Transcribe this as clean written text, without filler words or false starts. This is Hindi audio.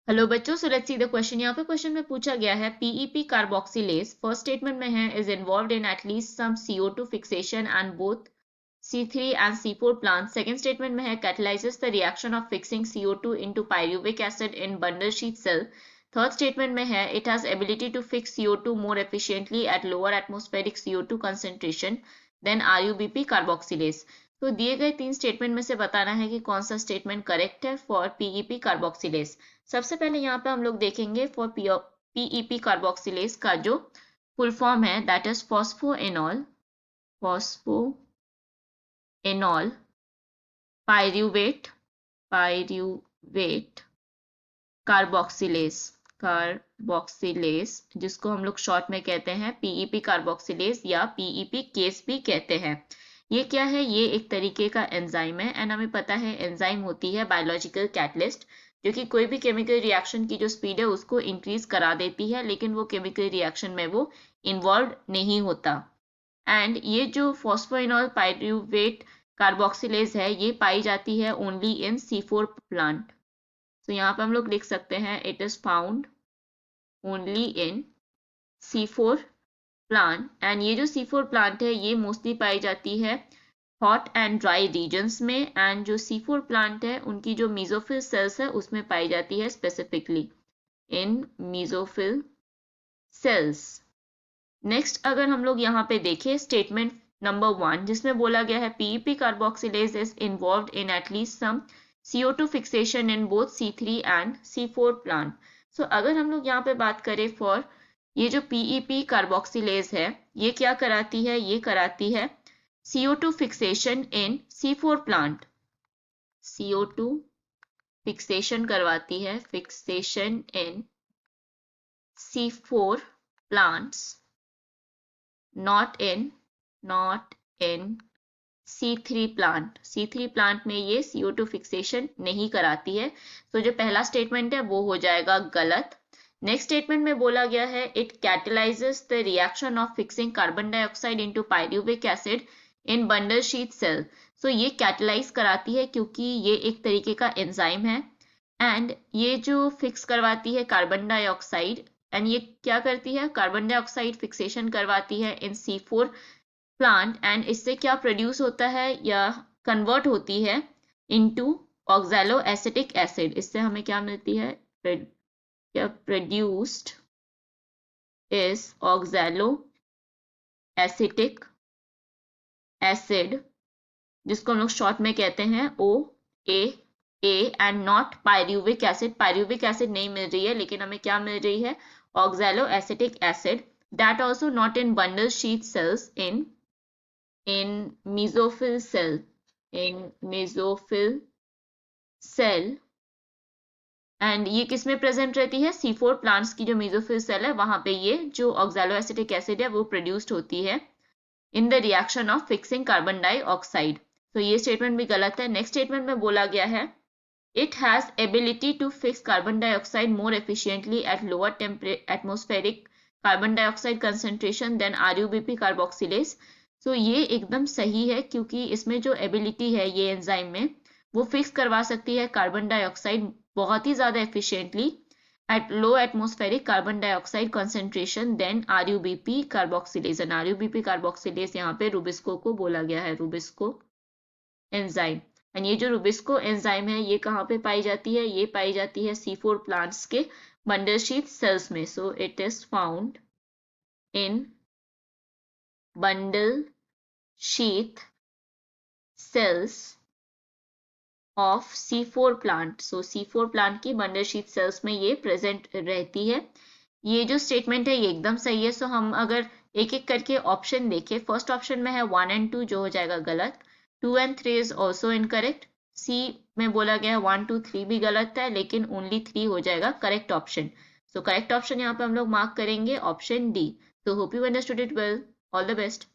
हेलो बच्चों, so let's see the question. यहाँ पे क्वेश्चन में पूछा गया है पीईपी कार्बोक्सिलेज फर्स्ट स्टेटमेंट में है is involved in at least some CO2 fixation and both C3 and C4 plants. Second statement में है catalyzes the reaction of fixing CO2 into pyruvic acid in bundle sheath cell. Third statement में है it has ability to fix CO2 more efficiently at lower atmospheric CO2 concentration than RUBP carboxylase. तो दिए गए तीन स्टेटमेंट में से बताना है कि कौन सा स्टेटमेंट करेक्ट है फॉर पीईपी कार्बोक्सिलेज। सबसे पहले यहाँ पे हम लोग देखेंगे फॉर पीईपी कार्बोक्सिलेज का जो फुल फॉर्म है दैट इज फॉस्फोएनॉल पायरुवेट कार्बोक्सिलेज जिसको हम लोग शॉर्ट में कहते हैं पीईपी कार्बोक्सिलेज या पीईपी केस भी कहते हैं। ये क्या है? ये एक तरीके का एंजाइम है एंड हमें पता है एंजाइम होती है बायोलॉजिकल कैटलिस्ट जो कि कोई भी केमिकल रिएक्शन की जो स्पीड है उसको इंक्रीज करा देती है, लेकिन वो केमिकल रिएक्शन में वो इन्वॉल्व नहीं होता। एंड ये जो फॉस्फोइनॉल पायरुवेट कार्बोक्सिलेज है ये पाई जाती है ओनली इन C4 प्लांट। तो यहाँ पे हम लोग लिख सकते हैं it is found only in C4 plant. And ये जो C4 प्लांट है ये मोस्टली पाई जाती है हॉट एंड ड्राई रीजन्स में, एंड जो C4 प्लांट है उनकी जो मीजोफिल सेल्स है उसमें पाई जाती है specifically in mesophyll cells. Next अगर हम लोग यहाँ पे देखें स्टेटमेंट नंबर 1 जिसमें बोला गया है PEP carboxylase is involved in at least some CO2 fixation in both C3 and C4 plant. So अगर हम लोग यहाँ पे बात करें फॉर ये जो पीईपी कार्बोक्सिलेज है ये क्या कराती है? ये कराती है CO2 फिक्सेशन इन C4 प्लांट। CO2 फिक्सेशन करवाती है, fixation in C4 plants, not in C3 plant. C3 plant में ये CO2 फिक्सेशन नहीं कराती है। तो जो पहला स्टेटमेंट है वो हो जाएगा गलत। नेक्स्ट स्टेटमेंट में बोला गया है it catalyses the reaction of fixing carbon dioxide into pyruvic acid in bundle sheath cell. So ये कैटलाइज कराती है क्योंकि ये एक तरीके का एंजाइम है एंड ये जो फिक्स करवाती है कार्बन डाइऑक्साइड, एंड ये क्या करती है? कार्बन डाइऑक्साइड फिक्सेशन करवाती है इन C4 प्लांट एंड इससे क्या प्रोड्यूस होता है या कन्वर्ट होती है इनटू ऑक्सैलो एसिटिक एसिड। इससे हमें क्या मिलती है? Produced is oxalo acetic acid जिसको हम लोग शॉर्ट में कहते हैं OA and not pyruvic acid. Pyruvic acid नहीं मिल रही है लेकिन हमें क्या मिल रही है? Oxaloacetic acid that also not in bundle sheath cells in mesophyll cell and ये किस में प्रेजेंट रहती है? C4 प्लांट्स की जो मेसोफिल सेल है वहां पे ये जो ऑक्सैलो एसिटिक एसिड है वो प्रोड्यूस्ड होती है in the reaction of fixing carbon dioxide. तो ये स्टेटमेंट भी गलत है। नेक्स्ट स्टेटमेंट में बोला गया है it has ability to fix carbon dioxide more efficiently at lower atmospheric carbon dioxide concentration than RUBP carboxylase। so ये एकदम सही है क्योंकि इसमें जो एबिलिटी है ये एंजाइम में वो फिक्स करवा सकती है कार्बन डाइऑक्साइड बहुत ही ज्यादा efficiently at low atmospheric carbon dioxide concentration than RUBP carboxylase. And RUBP carboxylase यहाँ पे रुबिस्को को बोला गया है, रुबिस्को एंजाइम। एंड ये जो रुबिस्को एंजाइम है ये कहाँ पे पाई जाती है? ये पाई जाती है C4 प्लांट्स के बंडल शीथ सेल्स में। So it is found in bundle sheath sales of C4 plant. So C4 plant की बंडल शीथ सेल्स में ये प्रेजेंट रहती है। ये जो स्टेटमेंट है ये एकदम सही है। सो हम अगर एक एक करके ऑप्शन देखें, फर्स्ट ऑप्शन में है 1 and 2 जो हो जाएगा गलत, 2 and 3 इज ऑल्सो इनकरेक्ट। सी में बोला गया है 1 2 3 भी गलत है लेकिन ओनली 3 हो जाएगा correct option. So correct option यहाँ पे हम लोग मार्क करेंगे ऑप्शन D। तो hope you understood it well. All the best.